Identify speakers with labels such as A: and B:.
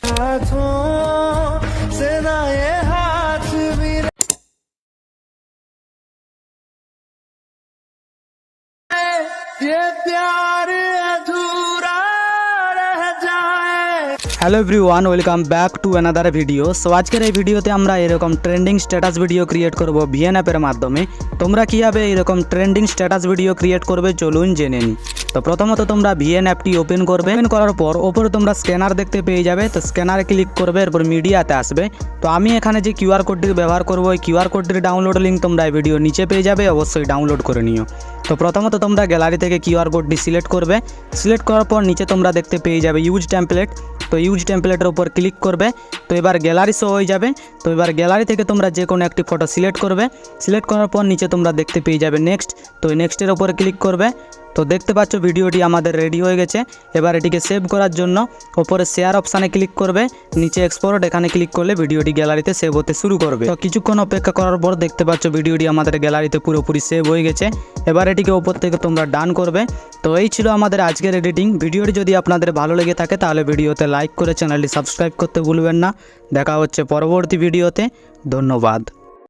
A: हाथों से ना ये हाथ भी ये प्यार अधूरा रह जाए।
B: Hello everyone, welcome back to another video. So আজকের এই ভিডিওতে আমরা এরকম ট্রেন্ডিং স্ট্যাটাস ভিডিও ক্রিয়েট করব ভিএন অ্যাপের মাধ্যমে। তোমরা কীভাবে এরকম ট্রেন্ডিং স্ট্যাটাস ভিডিও ক্রিয়েট করবে চলুন জেনে নিই। তো প্রথমত তোমরা ভিএন অ্যাপটি ওপেন করবে। ওপেন করার পর ওপরে তোমরা স্ক্যানার দেখতে পেয়ে যাবে। তো স্ক্যানারে ক্লিক করবে, এরপর মিডিয়াতে আসবে। তো আমি এখানে যে কিউআর কোডটি ব্যবহার করব, ওই কিউআর কোডটির ডাউনলোড লিঙ্ক তোমরা এই ভিডিও নিচে পেয়ে যাবে, অবশ্যই ডাউনলোড করে নিও। তো প্রথমত তোমরা গ্যালারি থেকে কিউআর কোডটি সিলেক্ট করবে। সিলেক্ট করার পর নিচে তোমরা দেখতে পেয়ে যাবে ইউজ টেমপ্লেট। তো ইউজ টেমপ্লেটের উপর ক্লিক করবে। তো এবার গ্যালারি শো হয়ে যাবে। তো এবার গ্যালারি থেকে তোমরা যে কোনো একটি ফটো সিলেক্ট করবে। সিলেক্ট করার পর নিচে তোমরা দেখতে পেয়ে যাবে নেক্সট। তো নেক্সটের উপরে ক্লিক করবে। তো দেখতে পাচ্ছ ভিডিওটি আমাদের রেডি হয়ে গেছে। এবার এটিকে সেভ করার জন্য ওপরে শেয়ার অপশানে ক্লিক করবে, নিচে এক্সপোর্ট এখানে ক্লিক করলে ভিডিওটি গ্যালারিতে সেভ হতে শুরু করবে। তো কিছুক্ষণ অপেক্ষা করার পর দেখতে পাচ্ছ ভিডিওটি আমাদের গ্যালারিতে পুরোপুরি সেভ হয়ে গেছে। এবার এটিকে ওপর থেকে তোমরা ডান করবে। তো এই ছিল আমাদের আজকের এডিটিং। ভিডিওটি যদি আপনাদের ভালো লেগে থাকে তাহলে ভিডিওতে লাইক করে চ্যানেলটি সাবস্ক্রাইব করতে ভুলবেন না। দেখা হচ্ছে পরবর্তী ভিডিওতে। ধন্যবাদ।